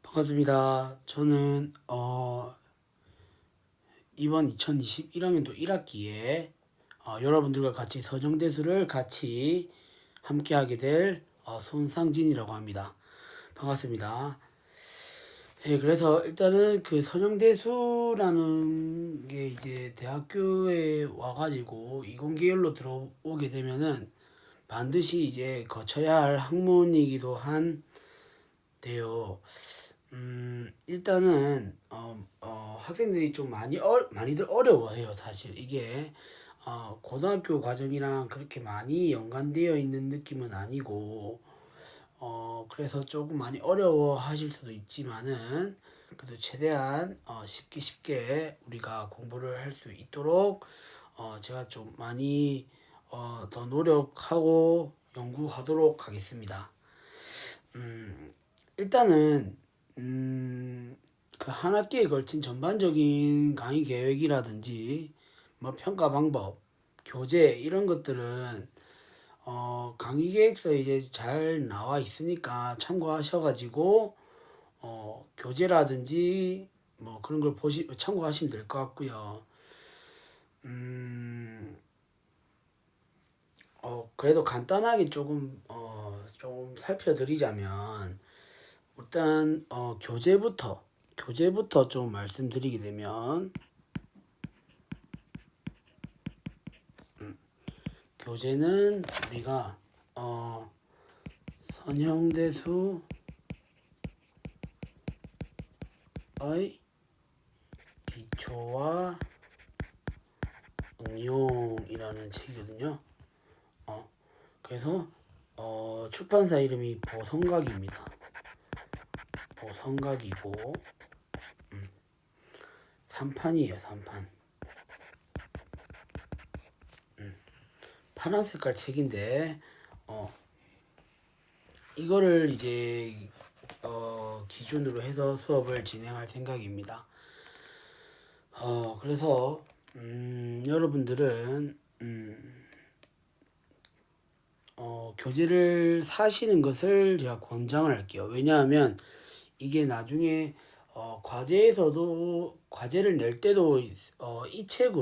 반갑습니다. 저는 이번 2021학년도 1학기에 여러분들과 같이 서정대수를 같이 함께하게 될 손상진이라고 합니다. 반갑습니다. 예, 그래서 일단은 그 서정대수라는 게 이제 대학교에 와가지고 이공계열로 들어오게 되면은 반드시 이제 거쳐야 할 학문이기도 한데요. 일단은 학생들이 좀 많이들 어려워해요. 사실 이게 고등학교 과정이랑 그렇게 많이 연관되어 있는 느낌은 아니고 그래서 조금 많이 어려워하실 수도 있지만은 그래도 최대한 쉽게 우리가 공부를 할 수 있도록 제가 좀 많이 더 노력하고 연구하도록 하겠습니다. 일단은 그 한 학기에 걸친 전반적인 강의 계획이라든지 뭐 평가 방법, 교재 이런 것들은 강의 계획서에 이제 잘 나와 있으니까 참고하셔가지고 교재라든지 뭐 그런 걸 참고하시면 될 것 같고요. 그래도 간단하게 조금 살펴드리자면 일단 교재부터 좀 말씀드리게 되면 교재는 우리가 선형대수의 기초와 응용이라는 책이거든요. 그래서 출판사 이름이 보성각입니다. 보성각이고 3판이에요. 3판. 파란 색깔 책인데 이거를 이제 기준으로 해서 수업을 진행할 생각입니다. 그래서 여러분들은 교재를 사시는 것을 제가 권장을 할게요. 왜냐하면 이게 나중에 과제를 낼 때도 이 책에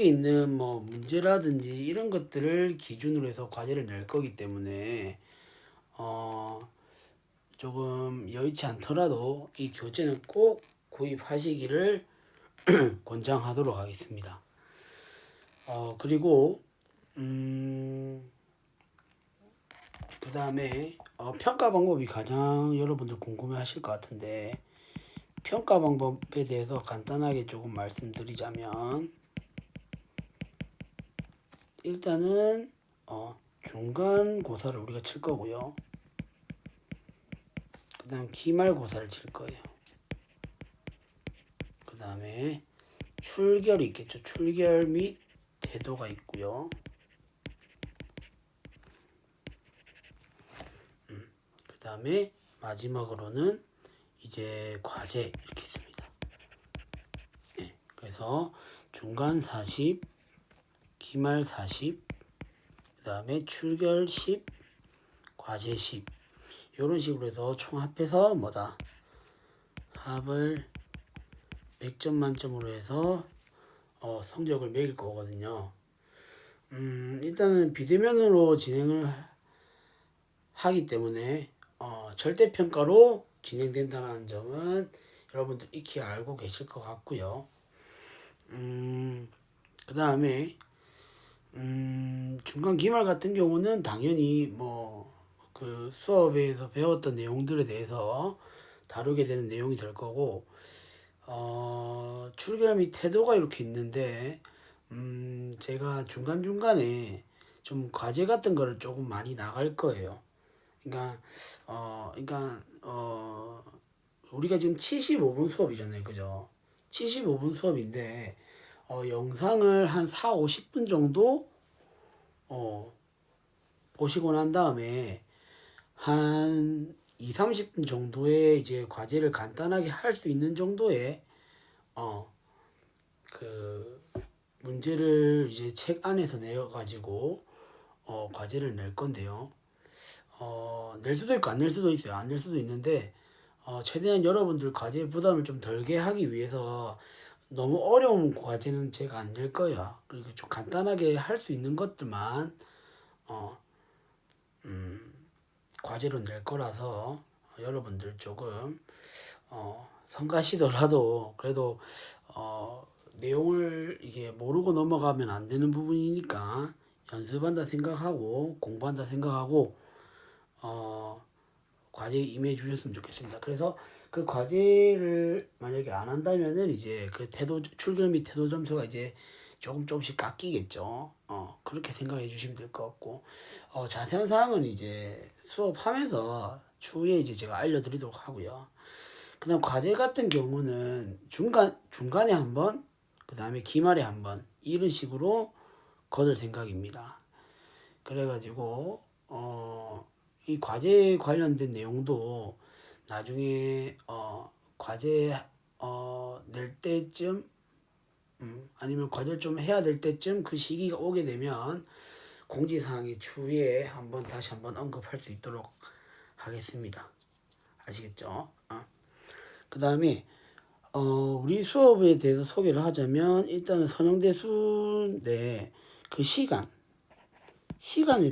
있는 뭐 문제라든지 이런 것들을 기준으로 해서 과제를 낼 거기 때문에 조금 여의치 않더라도 이 교재는 꼭 구입하시기를 권장하도록 하겠습니다. 그리고 그 다음에 평가 방법이 가장 여러분들 궁금해 하실 것 같은데 평가 방법에 대해서 간단하게 조금 말씀드리자면 일단은 중간고사를 우리가 칠 거고요. 그 다음 기말고사를 칠 거예요. 그 다음에 출결이 있겠죠. 출결 및 태도가 있고요. 그 다음에 마지막으로는 이제 과제 이렇게 있습니다. 네, 그래서 중간 40, 기말 40, 그 다음에 출결 10, 과제 10 이런 식으로 해서 총 합해서 뭐다 합을 100점 만점으로 해서 성적을 매길 거거든요. 일단은 비대면으로 진행을 하기 때문에 절대평가로 진행된다는 점은 여러분들 익히 알고 계실 것 같고요. 그 다음에 중간 기말 같은 경우는 당연히 뭐 그 수업에서 배웠던 내용들에 대해서 다루게 되는 내용이 될 거고 출결 및 태도가 이렇게 있는데 제가 중간중간에 좀 과제 같은 거를 조금 많이 나갈 거예요. 우리가 지금 75분 수업이잖아요. 그죠? 75분 수업인데 영상을 한 4, 50분 정도 보시고 난 다음에 한 2, 30분 정도의 이제 과제를 간단하게 할 수 있는 정도의 그 문제를 이제 책 안에서 내어 가지고 과제를 낼 건데요. 낼 수도 있고 안 낼 수도 있어요. 안 낼 수도 있는데 최대한 여러분들 과제 부담을 좀 덜게 하기 위해서 너무 어려운 과제는 제가 안 낼 거예요. 그리고 좀 간단하게 할 수 있는 것들만 어, 과제로 낼 거라서 여러분들 조금 성가시더라도 그래도 내용을 이게 모르고 넘어가면 안 되는 부분이니까 연습한다 생각하고 공부한다 생각하고 과제에 임해 주셨으면 좋겠습니다. 그래서 그 과제를 만약에 안 한다면은 이제 그 태도 출결 및 태도 점수가 이제 조금씩 깎이겠죠. 그렇게 생각해 주시면 될 것 같고 자세한 사항은 이제 수업하면서 추후에 이제 제가 알려드리도록 하고요. 그다음 과제 같은 경우는 중간에 한 번, 그다음에 기말에 한 번 이런 식으로 거둘 생각입니다. 그래가지고 이 과제 관련된 내용도 나중에 과제 낼 때쯤 아니면 과제를 좀 해야 될 때쯤 그 시기가 오게 되면 공지사항의 추후에 다시 한번 언급할 수 있도록 하겠습니다. 아시겠죠? 그 다음에 우리 수업에 대해서 소개를 하자면 일단은 선형대수인데 그 시간에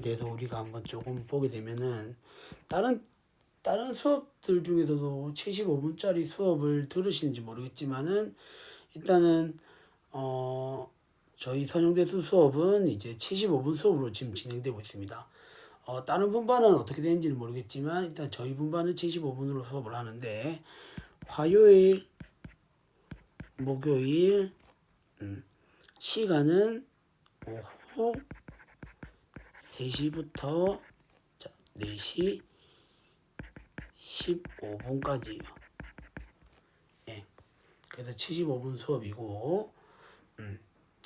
대해서 우리가 한번 조금 보게 되면은 다른 수업들 중에서도 75분짜리 수업을 들으시는지 모르겠지만은 일단은 저희 선형대수 수업은 이제 75분 수업으로 지금 진행되고 있습니다. 다른 분반은 어떻게 되는지는 모르겠지만 일단 저희 분반은 75분으로 수업을 하는데 화요일, 목요일 시간은 오후 3시부터 4시 15분까지요. 예. 그래서 75분 수업이고,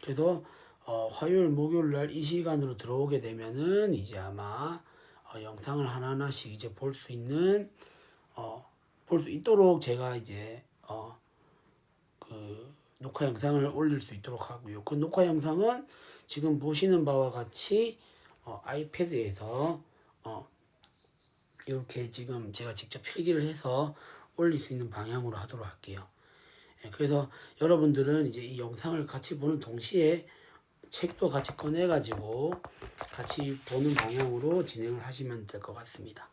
그래서 화요일, 목요일 날 이 시간으로 들어오게 되면은 이제 아마 영상을 하나하나씩 이제 볼 수 있도록 제가 이제 그 녹화 영상을 올릴 수 있도록 하고요. 그 녹화 영상은 지금 보시는 바와 같이 아이패드에서 이렇게 지금 제가 직접 필기를 해서 올릴 수 있는 방향으로 하도록 할게요. 그래서 여러분들은 이제 이 영상을 같이 보는 동시에 책도 같이 꺼내 가지고 같이 보는 방향으로 진행을 하시면 될 것 같습니다.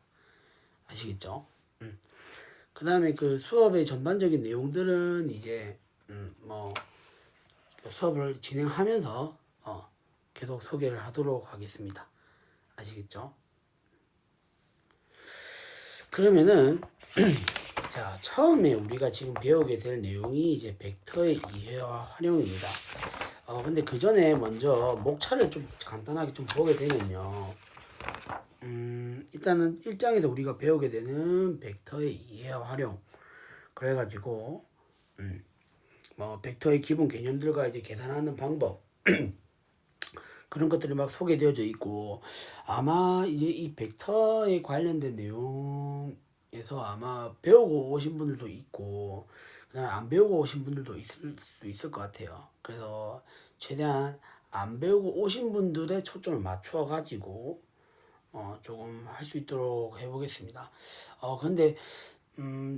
아시겠죠? 그 다음에 그 수업의 전반적인 내용들은 이제 뭐 수업을 진행하면서 계속 소개를 하도록 하겠습니다. 아시겠죠? 그러면은 자, 처음에 우리가 지금 배우게 될 내용이 이제 벡터의 이해와 활용입니다. 근데 그 전에 먼저 목차를 좀 간단하게 좀 보게 되면요. 일단은 1장에서 우리가 배우게 되는 벡터의 이해와 활용. 그래가지고, 뭐, 벡터의 기본 개념들과 이제 계산하는 방법. 그런 것들이 막 소개되어져 있고, 아마 이제 이 벡터에 관련된 내용에서 아마 배우고 오신 분들도 있고, 그다음에 안 배우고 오신 분들도 있을 수 있을 것 같아요. 그래서 최대한 안 배우고 오신 분들의 초점을 맞추어 가지고 조금 할 수 있도록 해보겠습니다. 근데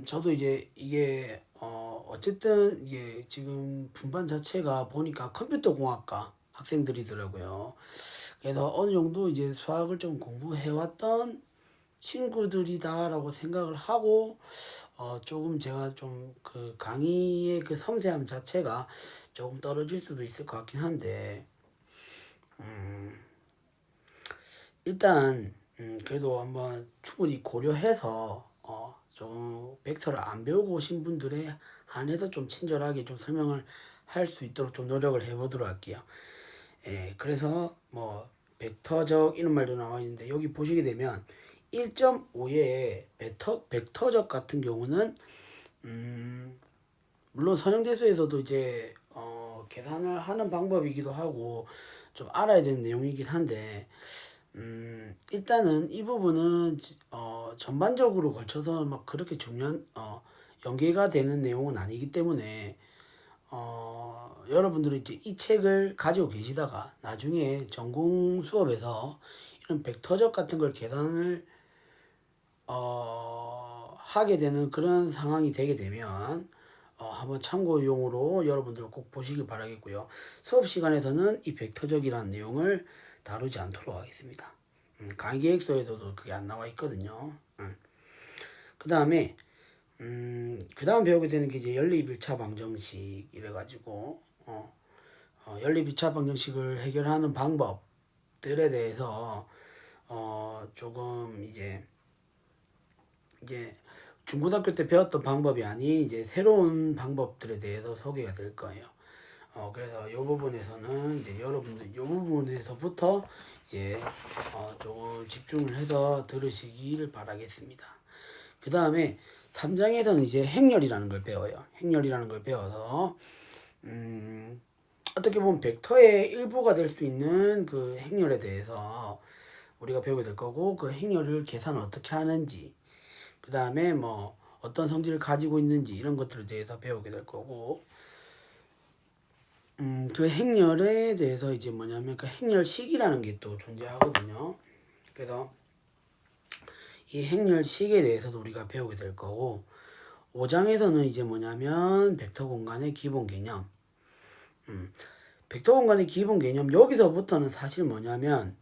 저도 이제 이게 어쨌든 이게 지금 분반 자체가 보니까 컴퓨터 공학과 학생들이더라고요. 그래서 어느 정도 이제 수학을 좀 공부해왔던 친구들이다라고 생각을 하고 조금 제가 좀 그 강의의 그 섬세함 자체가 조금 떨어질 수도 있을 것 같긴 한데 일단 그래도 한번 충분히 고려해서 조금 벡터를 안 배우고 오신 분들에 한해서 좀 친절하게 좀 설명을 할 수 있도록 좀 노력을 해보도록 할게요. 예, 그래서 뭐 벡터적 이런 말도 나와 있는데 여기 보시게 되면 1.5의 벡터적 같은 경우는 물론 선형대수에서도 이제 계산을 하는 방법이기도 하고 좀 알아야 되는 내용이긴 한데 일단은 이 부분은 전반적으로 걸쳐서 막 그렇게 중요한 연계가 되는 내용은 아니기 때문에 여러분들은 이제 이 책을 가지고 계시다가 나중에 전공 수업에서 이런 벡터적 같은 걸 계산을 하게 되는 그런 상황이 되게 되면 한번 참고용으로 여러분들 꼭 보시길 바라겠고요. 수업 시간에서는 이 벡터적이라는 내용을 다루지 않도록 하겠습니다. 강의 계획서에서도 그게 안 나와 있거든요. 그 다음에 그 다음 배우게 되는 게 이제 연립 1차 방정식 이래가지고 연립 2차 방정식을 해결하는 방법들에 대해서 조금 이제 중고등학교 때 배웠던 방법이 아닌 이제 새로운 방법들에 대해서 소개가 될 거예요. 그래서 이 부분에서는 이제 여러분들 이 부분에서부터 이제 조금 집중을 해서 들으시기를 바라겠습니다. 그 다음에 3장에서는 이제 행렬이라는 걸 배워요. 행렬이라는 걸 배워서 어떻게 보면 벡터의 일부가 될 수 있는 그 행렬에 대해서 우리가 배우게 될 거고, 그 행렬을 계산을 어떻게 하는지, 그 다음에 뭐 어떤 성질을 가지고 있는지 이런 것들에 대해서 배우게 될 거고, 그 행렬에 대해서 이제 뭐냐면 그 행렬식이라는 게 또 존재하거든요. 그래서 이 행렬식에 대해서도 우리가 배우게 될 거고, 5장에서는 이제 뭐냐면 벡터 공간의 기본 개념. 벡터 공간의 기본 개념, 여기서부터는 사실 뭐냐면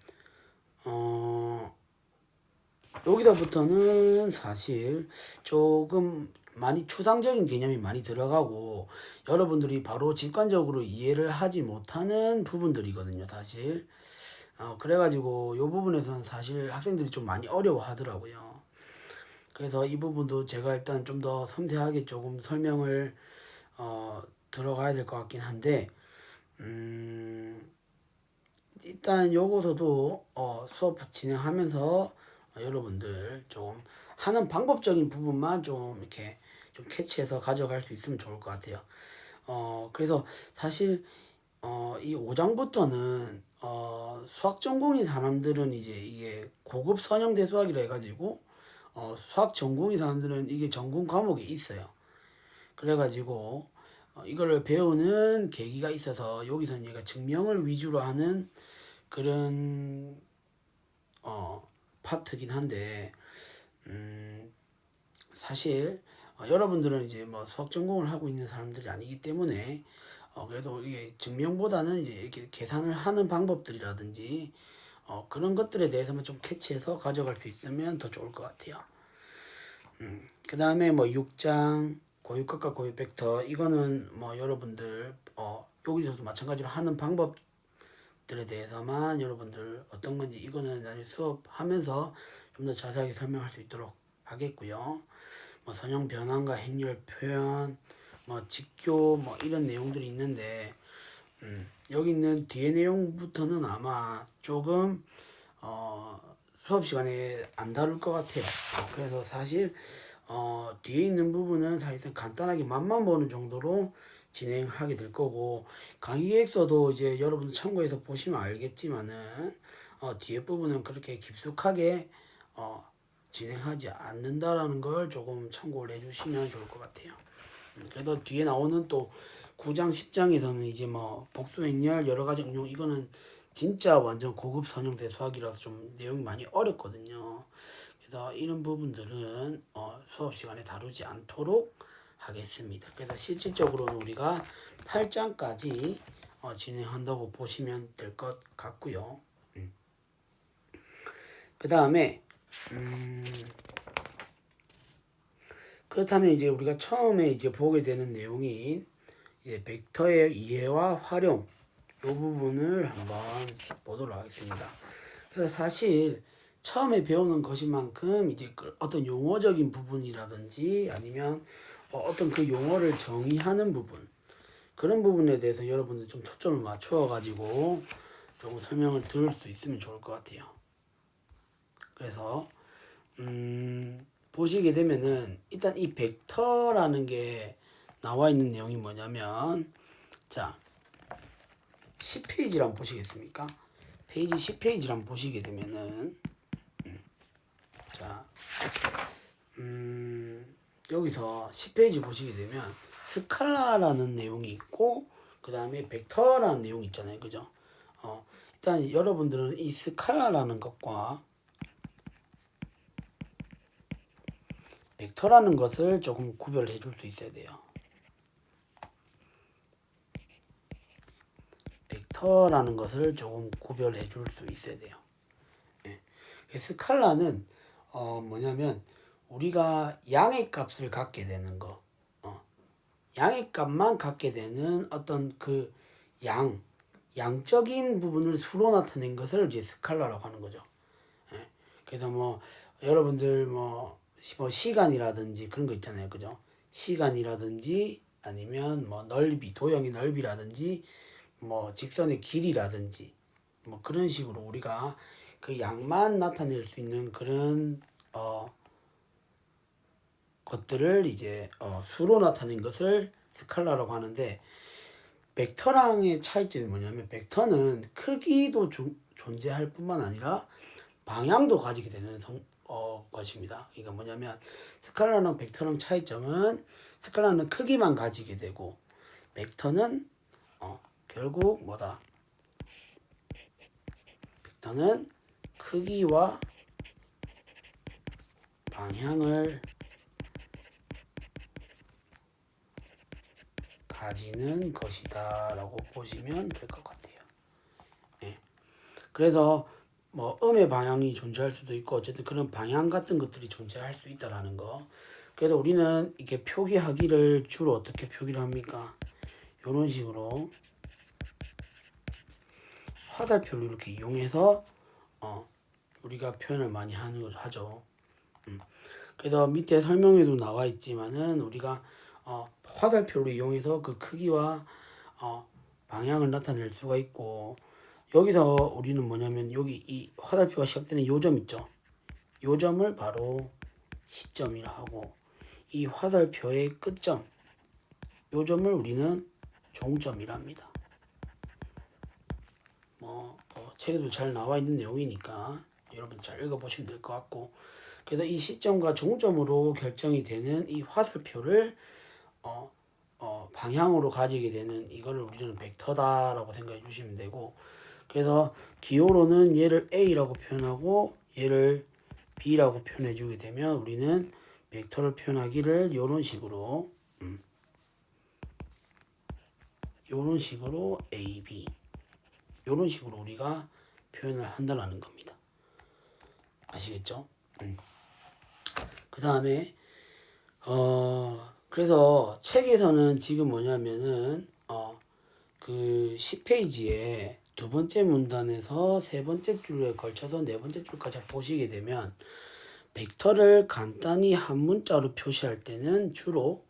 여기서부터는 사실 조금 많이 추상적인 개념이 많이 들어가고 여러분들이 바로 직관적으로 이해를 하지 못하는 부분들이거든요, 사실. 그래가지고 이 부분에서는 사실 학생들이 좀 많이 어려워하더라고요. 그래서 이 부분도 제가 일단 좀 더 섬세하게 조금 설명을 들어가야 될 것 같긴 한데, 일단 요거서도 수업 진행하면서 여러분들 좀 하는 방법적인 부분만 좀 이렇게 좀 캐치해서 가져갈 수 있으면 좋을 것 같아요. 그래서 사실 이 5장부터는 수학 전공인 사람들은 이제 이게 고급 선형대 수학이라 해가지고 수학 전공인 사람들은 이게 전공 과목이 있어요. 그래가지고 이거를 배우는 계기가 있어서 여기서는 얘가 증명을 위주로 하는 그런 파트긴 한데, 사실 여러분들은 이제 뭐 수학 전공을 하고 있는 사람들이 아니기 때문에 그래도 이게 증명보다는 이제 이렇게 계산을 하는 방법들이라든지 그런 것들에 대해서만 좀 캐치해서 가져갈 수 있으면 더 좋을 것 같아요. 그 다음에 뭐 6장 고유값과 고유 벡터, 이거는 뭐 여러분들 여기서도 마찬가지로 하는 방법들에 대해서만 여러분들 어떤 건지 이거는 나중에 수업하면서 좀 더 자세하게 설명할 수 있도록 하겠고요. 뭐 선형 변환과 행렬 표현, 뭐 직교 뭐 이런 내용들이 있는데, 여기 있는 뒤에 내용부터는 아마 조금 수업 시간에 안 다룰 것 같아요. 그래서 사실 뒤에 있는 부분은 사실상 간단하게 맛만 보는 정도로 진행하게 될 거고, 강의 계획서도 이제 여러분 참고해서 보시면 알겠지만은 뒤에 부분은 그렇게 깊숙하게 진행하지 않는다라는 걸 조금 참고를 해주시면 좋을 것 같아요. 그래도 뒤에 나오는 또 9장 10장에서는 이제 뭐 복수행렬 여러가지 응용, 이거는 진짜 완전 고급 선형대 수학이라서 좀 내용이 많이 어렵거든요. 그래서 이런 부분들은 수업 시간에 다루지 않도록 하겠습니다. 그래서 실질적으로는 우리가 8장까지 진행한다고 보시면 될 것 같고요. 그 다음에 그렇다면 이제 우리가 처음에 이제 보게 되는 내용인 이제 벡터의 이해와 활용, 이 부분을 한번 보도록 하겠습니다. 그래서 사실 처음에 배우는 것인만큼 이제 어떤 용어적인 부분이라든지 아니면 어떤 그 용어를 정의하는 부분, 그런 부분에 대해서 여러분들 좀 초점을 맞추어 가지고 조금 설명을 들을 수 있으면 좋을 것 같아요. 그래서 보시게 되면은 일단 이 벡터라는 게 나와 있는 내용이 뭐냐면, 자 10페이지를 한번 보시겠습니까? 페이지 10페이지를 한번 보시게 되면은, 자 여기서 10페이지 보시게 되면 스칼라라는 내용이 있고 그 다음에 벡터라는 내용이 있잖아요, 그죠? 일단 여러분들은 이 스칼라라는 것과 벡터라는 것을 조금 구별해 줄 수 있어야 돼요. 벡터라는 것을 조금 구별해 줄 수 있어야 돼요. 예. 스칼라는 뭐냐면 우리가 양의 값을 갖게 되는 거, 양의 값만 갖게 되는 어떤 그 양적인 부분을 수로 나타낸 것을 이제 스칼라라고 하는 거죠. 예. 그래서 뭐 여러분들 뭐 시간이라든지 그런 거 있잖아요, 그죠? 시간이라든지 아니면 뭐 넓이, 도형의 넓이라든지 뭐 직선의 길이라든지 뭐 그런 식으로 우리가 그 양만 나타낼 수 있는 그런 것들을 이제 수로 나타낸 것을 스칼라라고 하는데, 벡터랑의 차이점이 뭐냐면 벡터는 크기도 존재할 뿐만 아니라 방향도 가지게 되는 것입니다. 그러니까 뭐냐면 스칼라랑 벡터랑 차이점은 스칼라는 크기만 가지게 되고 벡터는 결국 뭐다? 벡터는 크기와 방향을 가지는 것이다 라고 보시면 될 것 같아요. 예. 그래서 뭐 음의 방향이 존재할 수도 있고 어쨌든 그런 방향 같은 것들이 존재할 수 있다라는 거. 그래서 우리는 이렇게 표기하기를 주로 어떻게 표기를 합니까? 이런 식으로 화살표를 이렇게 이용해서 우리가 표현을 많이 하죠. 그래서 밑에 설명에도 나와 있지만은 우리가 화살표를 이용해서 그 크기와 방향을 나타낼 수가 있고, 여기서 우리는 뭐냐면 여기 이 화살표가 시작되는 요점 있죠. 요점을 바로 시점이라 하고 이 화살표의 끝점 요점을 우리는 종점이라 합니다. 책에도 잘 나와 있는 내용이니까 여러분 잘 읽어보시면 될 것 같고, 그래서 이 시점과 종점으로 결정이 되는 이 화살표를 방향으로 가지게 되는 이거를 우리는 벡터다라고 생각해 주시면 되고, 그래서 기호로는 얘를 A라고 표현하고 얘를 B라고 표현해 주게 되면 우리는 벡터를 표현하기를 이런 식으로 요런 식으로 A, B 요런 식으로 우리가 표현을 한다는 겁니다. 아시겠죠? 그 다음에 그래서 책에서는 지금 뭐냐면은 그 10페이지에 두 번째 문단에서 세 번째 줄에 걸쳐서 네 번째 줄까지 보시게 되면 벡터를 간단히 한 문자로 표시할 때는 주로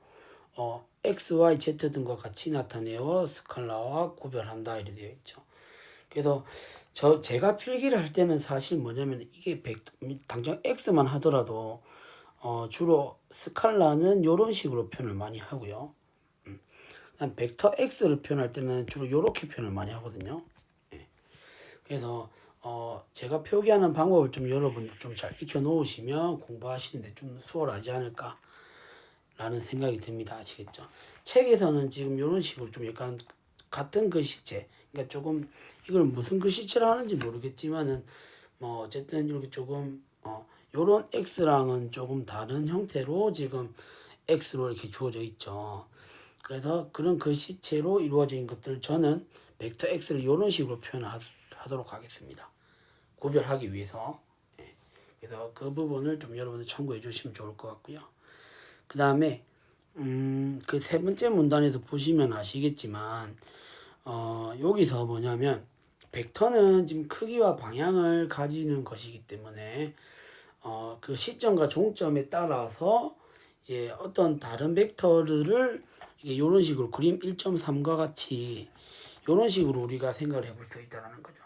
X, Y, Z 등과 같이 나타내어 스칼라와 구별한다 이렇게 되어 있죠. 그래서 제가 필기를 할 때는 사실 뭐냐면 이게 당장 X만 하더라도 주로 스칼라는 이런 식으로 표현을 많이 하고요. 벡터 X를 표현할 때는 주로 이렇게 표현을 많이 하거든요. 예. 그래서 제가 표기하는 방법을 좀 여러분 좀 잘 익혀 놓으시면 공부하시는데 좀 수월하지 않을까 라는 생각이 듭니다. 아시겠죠? 책에서는 지금 이런 식으로 좀 약간 같은 글씨체, 그러니까 조금 이걸 무슨 글씨체로 하는지 모르겠지만은 뭐 어쨌든 이렇게 조금 요런 X랑은 조금 다른 형태로 지금 X로 이렇게 주어져 있죠. 그래서 그런 글씨체로 이루어진 것들 저는 벡터 X를 이런 식으로 표현하도록 하겠습니다. 구별하기 위해서. 예. 그래서 그 부분을 좀 여러분들 참고해 주시면 좋을 것 같고요. 그 다음에 그 세 번째 문단에도 보시면 아시겠지만 여기서 뭐냐면 벡터는 지금 크기와 방향을 가지는 것이기 때문에 그 시점과 종점에 따라서 이제 어떤 다른 벡터들을 이게 이런 식으로 그림 1.3과 같이 이런 식으로 우리가 생각을 해볼 수 있다는 거죠.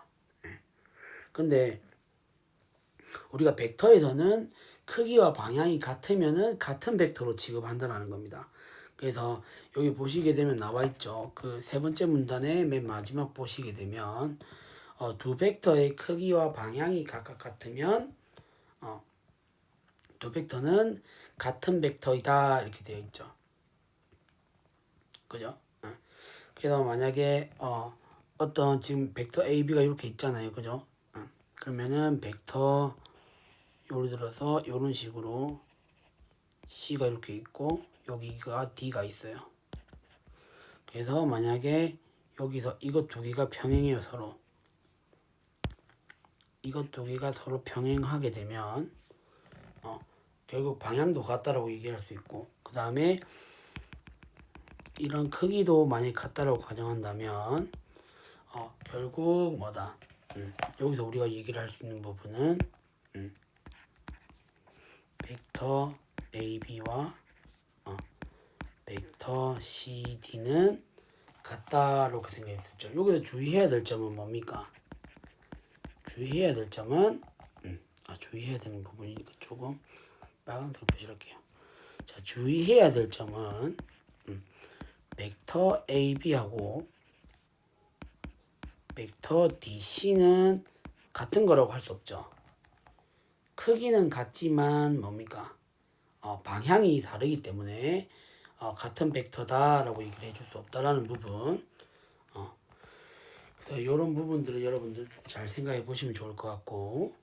근데 우리가 벡터에서는 크기와 방향이 같으면은 같은 벡터로 취급한다는 겁니다. 그래서 여기 보시게 되면 나와 있죠. 그 세 번째 문단의 맨 마지막 보시게 되면 두 벡터의 크기와 방향이 각각 같으면 두 벡터는 같은 벡터이다 이렇게 되어 있죠. 그죠? 그래서 만약에 어떤 지금 벡터 A, B가 이렇게 있잖아요. 그죠? 그러면은 벡터 예를 들어서 이런 식으로 C가 이렇게 있고 여기가 D가 있어요. 그래서 만약에 여기서 이것 두 개가 평행해요. 서로 이것 두 개가 서로 평행하게 되면 결국 방향도 같다라고 얘기할 수 있고, 그 다음에 이런 크기도 만약 같다라고 가정한다면 결국 뭐다, 여기서 우리가 얘기를 할 수 있는 부분은 벡터 AB와 벡터 CD는 같다라고 생각이 됐죠. 여기서 주의해야 될 점은 뭡니까? 주의해야 될 점은 주의해야 되는 부분이니까 조금 빨간색으로 표시할게요. 자, 주의해야 될 점은 벡터 AB하고 벡터 DC는 같은 거라고 할 수 없죠. 크기는 같지만 뭡니까? 방향이 다르기 때문에 같은 벡터다라고 얘기를 해줄 수 없다라는 부분. 그래서 이런 부분들을 여러분들 잘 생각해 보시면 좋을 것 같고,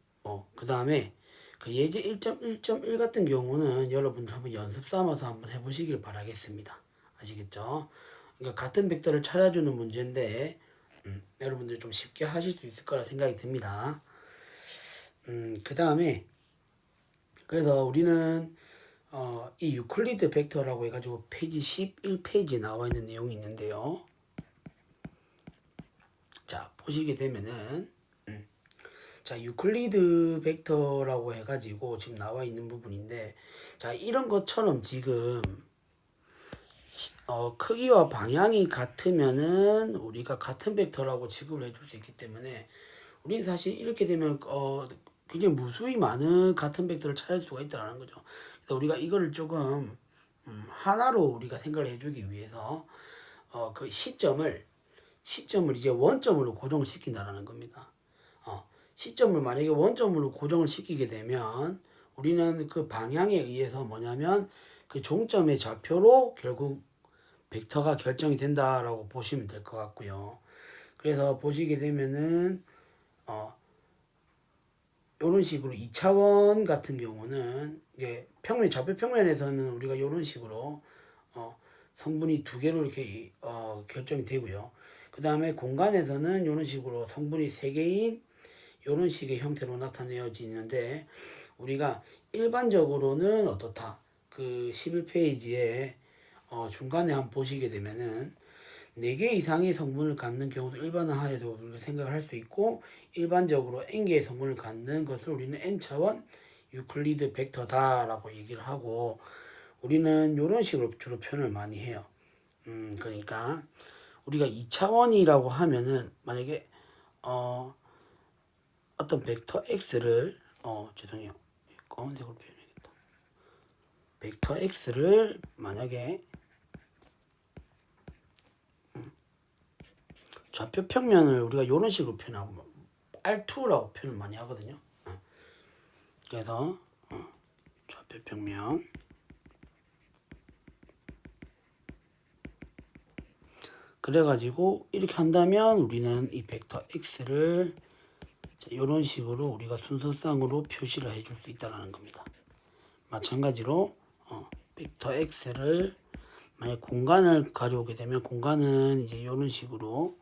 그 다음에 그 예제 1.1.1 같은 경우는 여러분들 한번 연습 삼아서 한번 해보시길 바라겠습니다. 아시겠죠? 그러니까 같은 벡터를 찾아주는 문제인데 여러분들 좀 쉽게 하실 수 있을 거라 생각이 듭니다. 그 다음에 그래서 우리는 이 유클리드 벡터라고 해가지고 페이지 11페이지에 나와 있는 내용이 있는데요. 자, 보시게 되면은 자, 유클리드 벡터라고 해가지고 지금 나와 있는 부분인데, 자, 이런 것처럼 지금 크기와 방향이 같으면은 우리가 같은 벡터라고 취급을 해줄 수 있기 때문에 우리는 사실 이렇게 되면 굉장히 무수히 많은 같은 벡터를 찾을 수가 있다는 거죠. 그래서 우리가 이거를 조금 하나로 우리가 생각을 해주기 위해서 그 시점을 이제 원점으로 고정을 시킨다라는 겁니다. 시점을 만약에 원점으로 고정을 시키게 되면 우리는 그 방향에 의해서 뭐냐면 그 종점의 좌표로 결국 벡터가 결정이 된다라고 보시면 될 것 같고요. 그래서 보시게 되면은 이런 식으로 2차원 같은 경우는 이게 좌표 평면에서는 우리가 이런 식으로 성분이 두 개로 이렇게 결정이 되고요. 그 다음에 공간에서는 이런 식으로 성분이 세 개인 이런 식의 형태로 나타내어지는데, 우리가 일반적으로는 어떻다? 그 11페이지에 중간에 한번 보시게 되면은 4개 이상의 성분을 갖는 경우도 일반화해서 우리가 생각을 할 수 있고, 일반적으로 n개의 성분을 갖는 것을 우리는 n차원 유클리드 벡터다라고 얘기를 하고, 우리는 이런 식으로 주로 표현을 많이 해요. 그러니까 우리가 2차원이라고 하면은 만약에 어떤 벡터 x를 죄송해요. 검은색으로 표현해야겠다. 벡터 x를 만약에 좌표 평면을 우리가 이런 식으로 표현하고 R2라고 표현을 많이 하거든요. 그래서 좌표 평면 그래가지고 이렇게 한다면 우리는 이 벡터 x를 이런 식으로 우리가 순서상으로 표시를 해줄 수 있다는 겁니다. 마찬가지로 벡터 x를 만약 공간을 가져오게 되면 공간은 이제 이런 식으로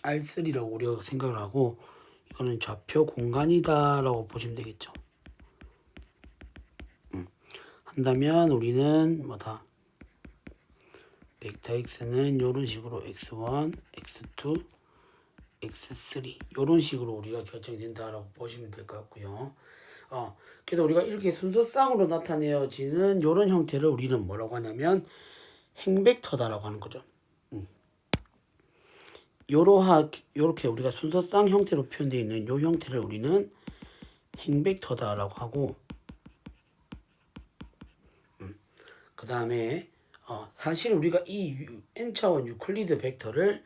R3라고 우리가 생각을 하고, 이거는 좌표 공간이다라고 보시면 되겠죠. 한다면 우리는 뭐다? 벡터 x는 이런 식으로 x1, x2, x3 이런 식으로 우리가 결정이 된다라고 보시면 될 것 같고요. 그래서 우리가 이렇게 순서상으로 나타내어지는 이런 형태를 우리는 뭐라고 하냐면 행벡터다라고 하는 거죠. 요렇게 우리가 순서상 형태로 표현되어 있는 요 형태를 우리는 행벡터다라고 하고, 그 다음에 사실 우리가 이 n차원 유클리드 벡터를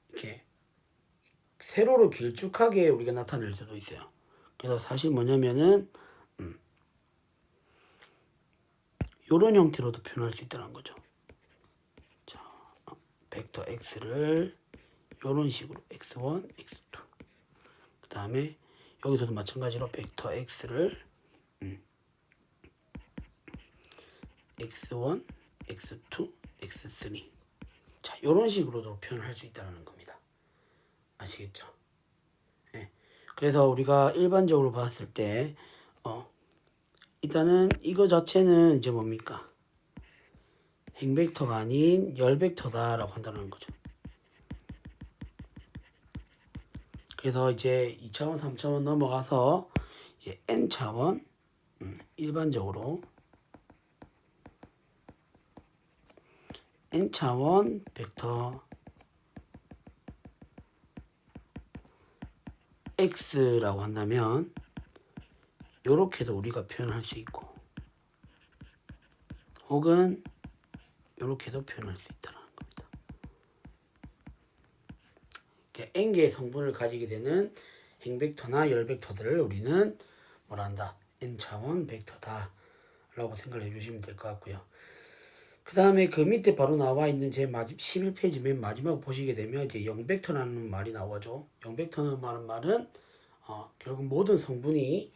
이렇게 세로로 길쭉하게 우리가 나타낼 수도 있어요. 그래서 사실 뭐냐면은 요런 형태로도 표현할 수 있다는 거죠. 자, 벡터 x를 요런 식으로 x1, x2 그 다음에 여기서도 마찬가지로 벡터 x를 x1, x2, x3 자 이런 식으로도 표현할 수 있다는 겁니다. 아시겠죠? 네. 그래서 우리가 일반적으로 봤을 때 일단은 이거 자체는 이제 뭡니까? 행벡터가 아닌 열벡터다라고 한다는 거죠. 그래서 이제 2차원, 3차원 넘어가서 이제 n차원 일반적으로 n차원 벡터 x라고 한다면 요렇게도 우리가 표현할 수 있고 혹은 요렇게도 표현할 수 있다는 겁니다. n개의 성분을 가지게 되는 행벡터나 열벡터들을 우리는 뭐란다? n차원 벡터다 라고 생각을 해주시면 될 것 같고요. 그 다음에 그 밑에 바로 나와 있는 제 11페이지 맨 마지막 보시게 되면 이제 0벡터라는 말이 나오죠. 0벡터라는 말은 결국 모든 성분이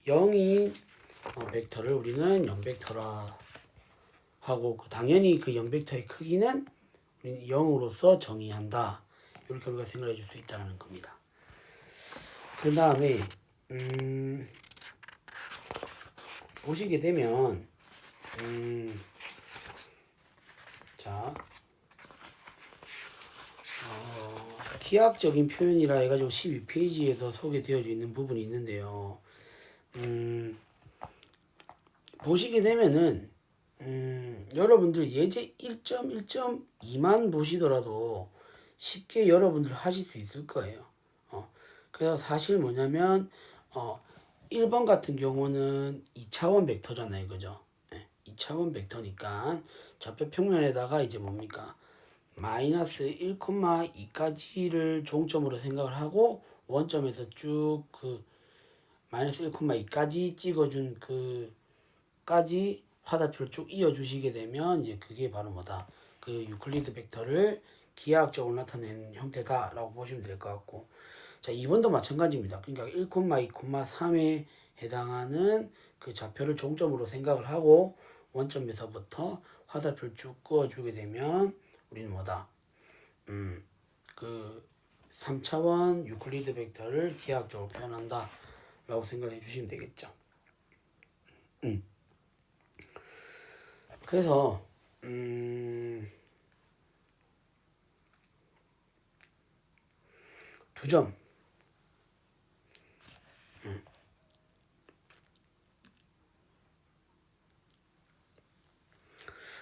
0인 벡터를 우리는 0벡터라 하고 당연히 그 0벡터의 크기는 우리는 0으로서 정의한다. 이렇게 우리가 생각해 줄 수 있다는 겁니다. 그 다음에 보시게 되면 자 기하학적인 표현이라 해가지고 12페이지에서 소개되어 있는 부분이 있는데요. 보시게 되면은 여러분들 예제 1.1.2만 보시더라도 쉽게 여러분들 하실 수 있을 거예요. 그래서 사실 뭐냐면 1번 같은 경우는 2차원 벡터잖아요. 그죠? 2차원 벡터니까 좌표 평면에다가 이제 뭡니까? 마이너스 1,2까지를 종점으로 생각을 하고 원점에서 쭉 그 마이너스 1,2까지 찍어준 그까지 화살표를 쭉 이어주시게 되면 이제 그게 바로 뭐다? 그 유클리드 벡터를 기하학적으로 나타낸 형태다라고 보시면 될 것 같고 자 2번도 마찬가지입니다. 그러니까 1,2,3에 해당하는 그 좌표를 종점으로 생각을 하고 원점에서부터 화살표를 쭉 그어주게 되면 우리는 뭐다? 그 3차원 유클리드 벡터를 기하학적으로 표현한다 라고 생각을 해주시면 되겠죠. 그래서 두 점.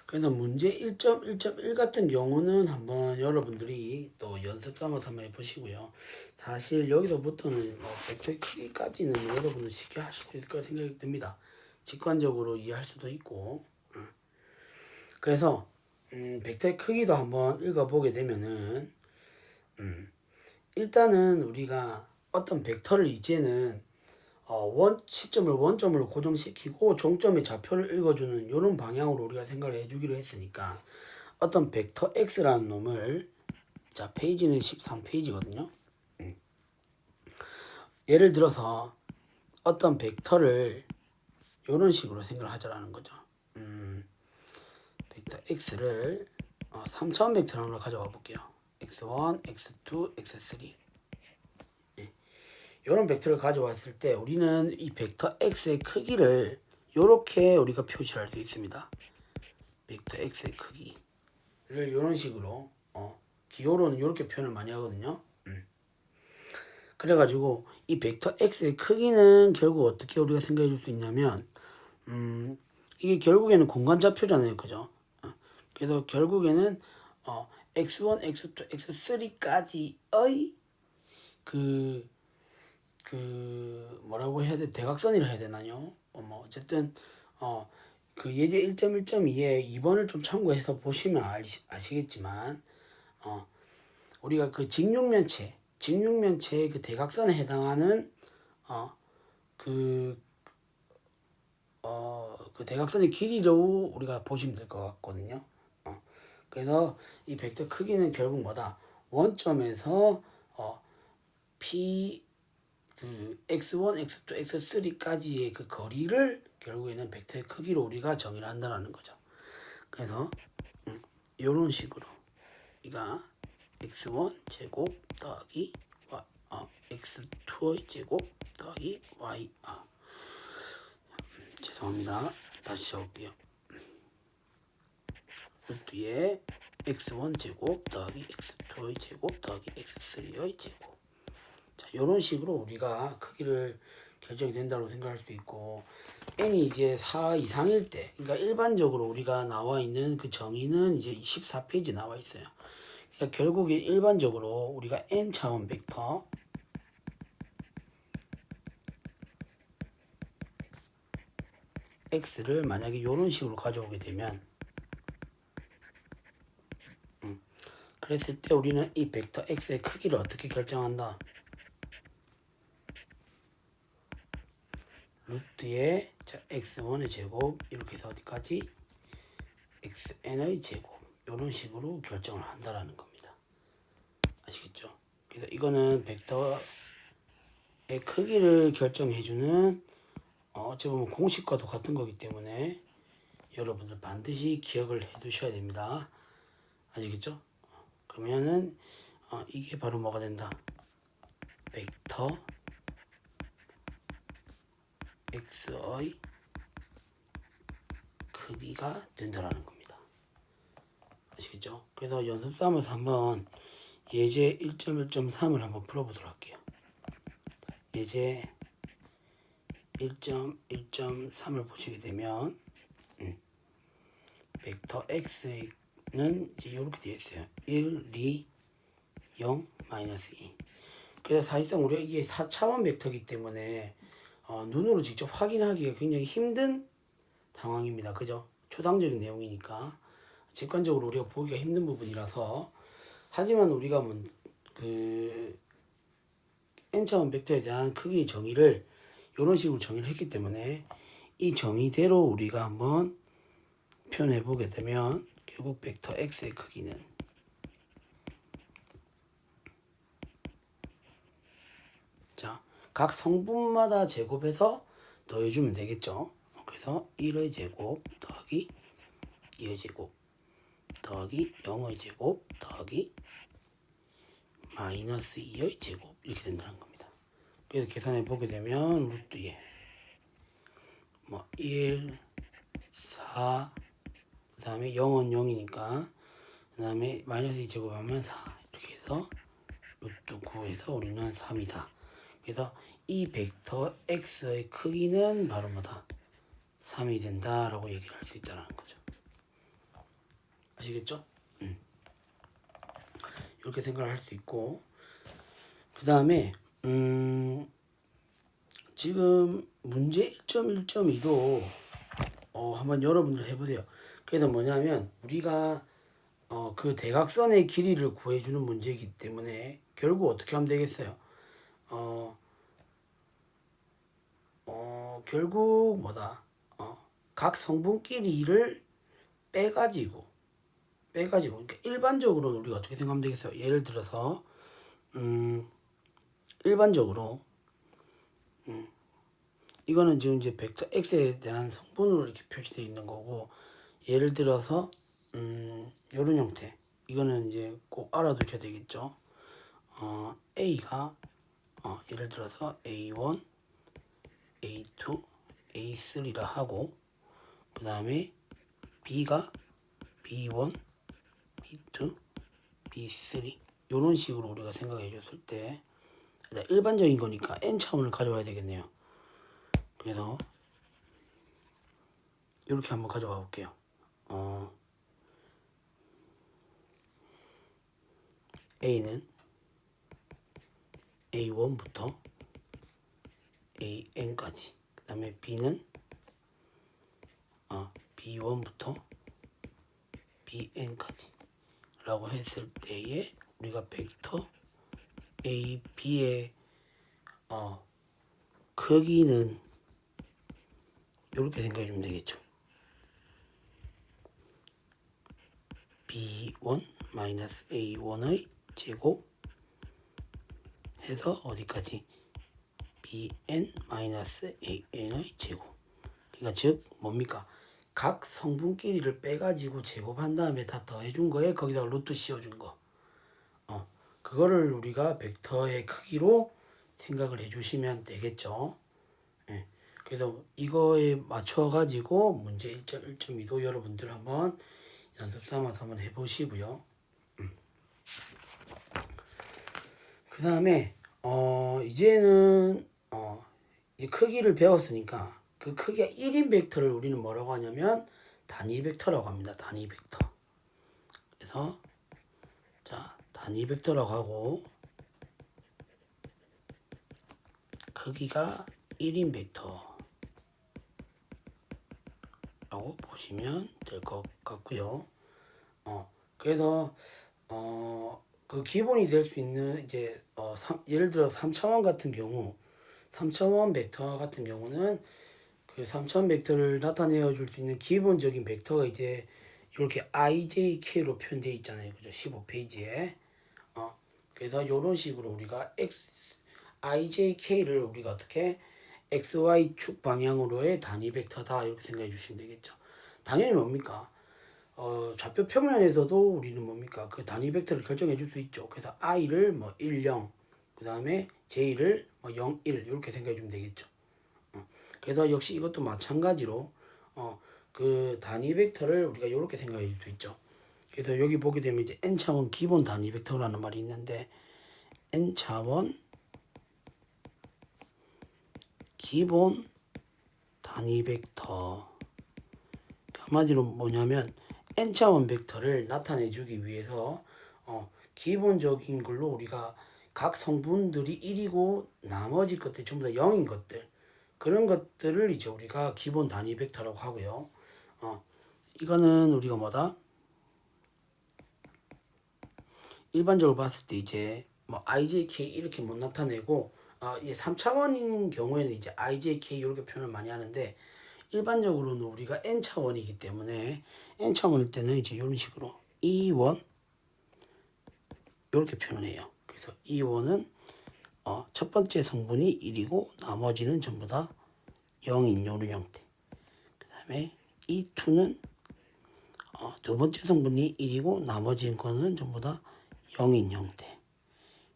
그래서 문제 1.1.1 같은 경우는 한번 여러분들이 또 연습 삼아서 한번 해보시고요. 사실 여기서부터는 벡터의 크기까지는 여러분은 쉽게 하실 수 있을 거라 생각이 듭니다. 직관적으로 이해할 수도 있고. 그래서 벡터의 크기도 한번 읽어보게 되면은 일단은 우리가 어떤 벡터를 이제는 시점을 원점으로 고정시키고 종점의 좌표를 읽어주는 이런 방향으로 우리가 생각을 해주기로 했으니까 어떤 벡터 x라는 놈을 자 페이지는 13페이지거든요. 예를 들어서 어떤 벡터를 이런 식으로 생각을 하자라는 거죠. 벡터 x를 3차원 벡터로 가져가 볼게요. x1, x2, x3 이런 벡터를 가져왔을 때 우리는 이 벡터 x의 크기를 이렇게 우리가 표시를 할 수 있습니다. 벡터 x의 크기를 이런 식으로 기호로는 이렇게 표현을 많이 하거든요. 그래가지고 이 벡터 x의 크기는 결국 어떻게 우리가 생각해 줄 수 있냐면 이게 결국에는 공간 좌표잖아요. 그죠? 그래서 결국에는 x1, x2, x3까지의 뭐라고 해야 돼? 대각선이라 해야 되나요? 뭐 어쨌든 그 예제 1.1.2에 2번을 좀 참고해서 보시면 아시겠지만 우리가 그 직육면체의 그 대각선에 해당하는 그 대각선의 길이로 우리가 보시면 될 것 같거든요. 그래서 이 벡터 크기는 결국 뭐다? 원점에서 P 그 x1, x2, x3까지의 그 거리를 결국에는 벡터의 크기로 우리가 정의를 한다는 거죠. 그래서 이런 식으로 우리가 x1 제곱 더하기 x2의 제곱 더하기 y 죄송합니다. 다시 해볼게요. 루트에 x1 제곱 더하기 x2의 제곱 더하기 x3의 제곱. 자, 이런 식으로 우리가 크기를 결정이 된다고 생각할 수도 있고, n이 이제 4 이상일 때, 그러니까 일반적으로 우리가 나와 있는 그 정의는 이제 14페이지에 나와 있어요. 그러니까 결국에 일반적으로 우리가 n 차원 벡터 x를 만약에 이런 식으로 가져오게 되면, 그랬을 때 우리는 이 벡터 x의 크기를 어떻게 결정한다? 루트에 x1의 제곱 이렇게 해서 어디까지? xn의 제곱 이런 식으로 결정을 한다라는 겁니다. 아시겠죠? 그래서 이거는 벡터의 크기를 결정해주는 어찌 보면 공식과도 같은 거기 때문에 여러분들 반드시 기억을 해 두셔야 됩니다. 아시겠죠? 그러면은 이게 바로 뭐가 된다? 벡터 x의 크기가 된다라는 겁니다. 아시겠죠? 그래서 연습 3에서 한번 예제 1.1.3을 한번 풀어보도록 할게요. 예제 1.1.3을 보시게 되면 벡터 x는 이제 이렇게 되어 있어요. 1, 2, 0, 마이너스 2. 그래서 사실상 우리가 이게 4차원 벡터이기 때문에 눈으로 직접 확인하기가 굉장히 힘든 상황입니다. 그죠? 초당적인 내용이니까 직관적으로 우리가 보기가 힘든 부분이라서, 하지만 우리가 그 n차원 벡터에 대한 크기의 정의를 이런 식으로 정의를 했기 때문에 이 정의대로 우리가 한번 표현해 보게 되면 결국 벡터 x의 크기는 각 성분마다 제곱해서 더해주면 되겠죠. 그래서 1의 제곱 더하기 2의 제곱 더하기 0의 제곱 더하기 마이너스 2의 제곱 이렇게 된다는 겁니다. 그래서 계산해 보게 되면 루트에 1, 4, 그 다음에 0은 0이니까 그 다음에 마이너스 2 제곱하면 4 이렇게 해서 루트 9에서 우리는 3이다. 그래서 이 벡터 x의 크기는 바로 뭐다? 3이 된다라고 얘기를 할 수 있다는 거죠. 아시겠죠? 이렇게 생각을 할 수 있고, 그 다음에 지금 문제 1.1.2도 한번 여러분들 해보세요. 그래서 뭐냐면 우리가 그 대각선의 길이를 구해주는 문제이기 때문에 결국 어떻게 하면 되겠어요? 결국 뭐다? 각 성분끼리를 빼가지고 그러니까 일반적으로는 우리가 어떻게 생각하면 되겠어요? 예를 들어서 일반적으로 이거는 지금 이제 벡터 x에 대한 성분으로 이렇게 표시되어 있는 거고, 예를 들어서 이런 형태, 이거는 이제 꼭 알아두셔야 되겠죠. a가 예를 들어서 a1, a2, a3라 하고, 그 다음에 b가 b1, b2, b3 이런 식으로 우리가 생각해 줬을 때 일반적인 거니까 n 차원을 가져와야 되겠네요. 그래서 이렇게 한번 가져가 볼게요. A는 A1부터 AN까지, 그 다음에 B는 B1부터 BN까지 라고 했을 때에 우리가 벡터 A, B의 크기는 이렇게 생각해 주면 되겠죠. B1 마이너스 A1의 제곱 해서 어디까지? bn-an의 제곱. 그러니까 즉 뭡니까? 각 성분끼리를 빼가지고 제곱한 다음에 다 더해준 거에 거기다가 루트 씌워준 거. 그거를 우리가 벡터의 크기로 생각을 해주시면 되겠죠. 예. 그래서 이거에 맞춰가지고 문제 1점, 1.2도 여러분들 한번 연습 삼아서 한번 해보시고요. 그 다음에 이제는 이 크기를 배웠으니까 그 크기가 1인 벡터를 우리는 뭐라고 하냐면 단위 벡터라고 합니다. 단위 벡터. 그래서 자 단위 벡터라고 하고 크기가 1인 벡터라고 보시면 될 것 같고요. 그래서 그 기본이 될 수 있는 이제 예를 들어 3차원 같은 경우 3차원 벡터 같은 경우는 그 3차원 벡터를 나타내어 줄 수 있는 기본적인 벡터가 이제 이렇게 IJK로 표현되어 있잖아요. 그죠? 15페이지에. 그래서 이런 식으로 우리가 IJK를 우리가 어떻게 XY축 방향으로의 단위 벡터다 이렇게 생각해 주시면 되겠죠. 당연히 뭡니까? 좌표 평면에서도 우리는 뭡니까? 그 단위 벡터를 결정해 줄 수 있죠. 그래서 I를 뭐 1, 0, 그 다음에 J를 뭐 0, 1 이렇게 생각해 주면 되겠죠. 그래서 역시 이것도 마찬가지로 그 단위 벡터를 우리가 이렇게 생각해 줄 수 있죠. 그래서 여기 보게 되면 이제 n차원 기본 단위 벡터라는 말이 있는데 n차원 기본 단위 벡터 한마디로 뭐냐면 n차원 벡터를 나타내 주기 위해서 기본적인 걸로 우리가 각 성분들이 1이고 나머지 것들이 전부 다 0인 것들 그런 것들을 이제 우리가 기본 단위 벡터라고 하고요. 이거는 우리가 뭐다? 일반적으로 봤을 때 이제 뭐 IJK 이렇게 못 나타내고 이제 3차원인 경우에는 이제 IJK 이렇게 표현을 많이 하는데 일반적으로는 우리가 n차원이기 때문에 n차원일 때는 이제 이런 식으로 E1 이렇게 표현해요. 그래서 E1은 첫 번째 성분이 1이고 나머지는 전부 다 0인 요런 형태. 그 다음에 E2는 두 번째 성분이 1이고 나머지 거는 전부 다 0인 형태.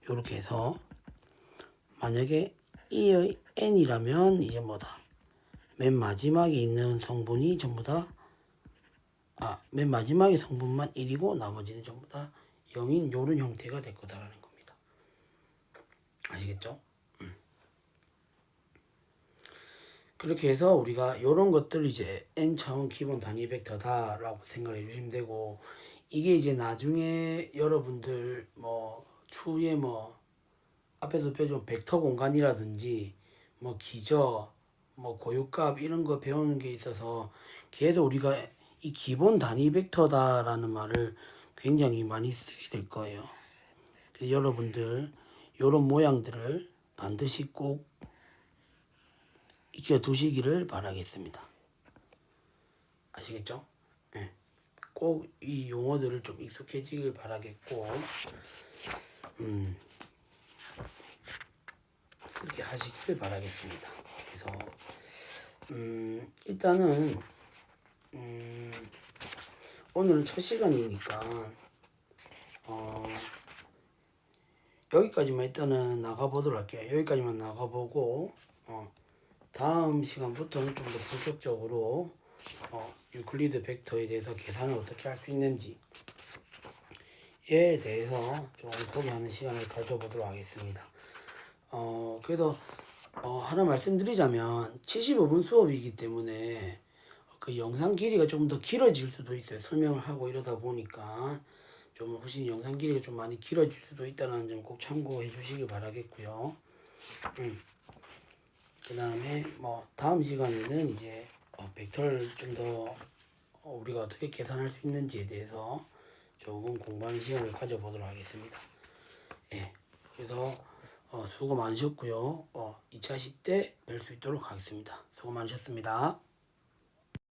이렇게 해서 만약에 E의 n이라면 이제 뭐다? 맨 마지막에 있는 성분이 전부 다 맨 마지막에 성분만 1이고 나머지는 전부 다 0인 요런 형태가 될 거다라는 겁니다. 아시겠죠? 그렇게 해서 우리가 요런 것들 이제 n차원 기본 단위 벡터다라고 생각해 주시면 되고 이게 이제 나중에 여러분들 뭐 추후에 뭐 앞에서 배운 벡터 공간이라든지 뭐 기저 뭐 고유값 이런 거 배우는 게 있어서 계속 우리가 이 기본 단위 벡터다라는 말을 굉장히 많이 쓰게 될 거예요. 그래서 여러분들 요런 모양들을 반드시 꼭 익혀 두시기를 바라겠습니다. 아시겠죠? 네. 꼭 이 용어들을 좀 익숙해지길 바라겠고 그렇게 하시기를 바라겠습니다. 그래서 일단은 오늘은 첫 시간이니까 여기까지만 일단은 나가보도록 할게요. 여기까지만 나가보고 다음 시간부터는 좀 더 본격적으로 유클리드 벡터에 대해서 계산을 어떻게 할 수 있는지에 대해서 좀 소개하는 시간을 가져보도록 하겠습니다. 그래서 하나 말씀드리자면 75분 수업이기 때문에 그 영상 길이가 좀 더 길어질 수도 있어요. 설명을 하고 이러다 보니까 좀 훨씬 영상 길이가 좀 많이 길어질 수도 있다는 점 꼭 참고해 주시길 바라겠고요. 그 다음에 뭐 다음 시간에는 이제 벡터를 좀 더 우리가 어떻게 계산할 수 있는지에 대해서 조금 공부하는 시간을 가져보도록 하겠습니다. 예. 그래서 수고 많으셨고요. 2차 시 때 뵐 수 있도록 하겠습니다. 수고 많으셨습니다.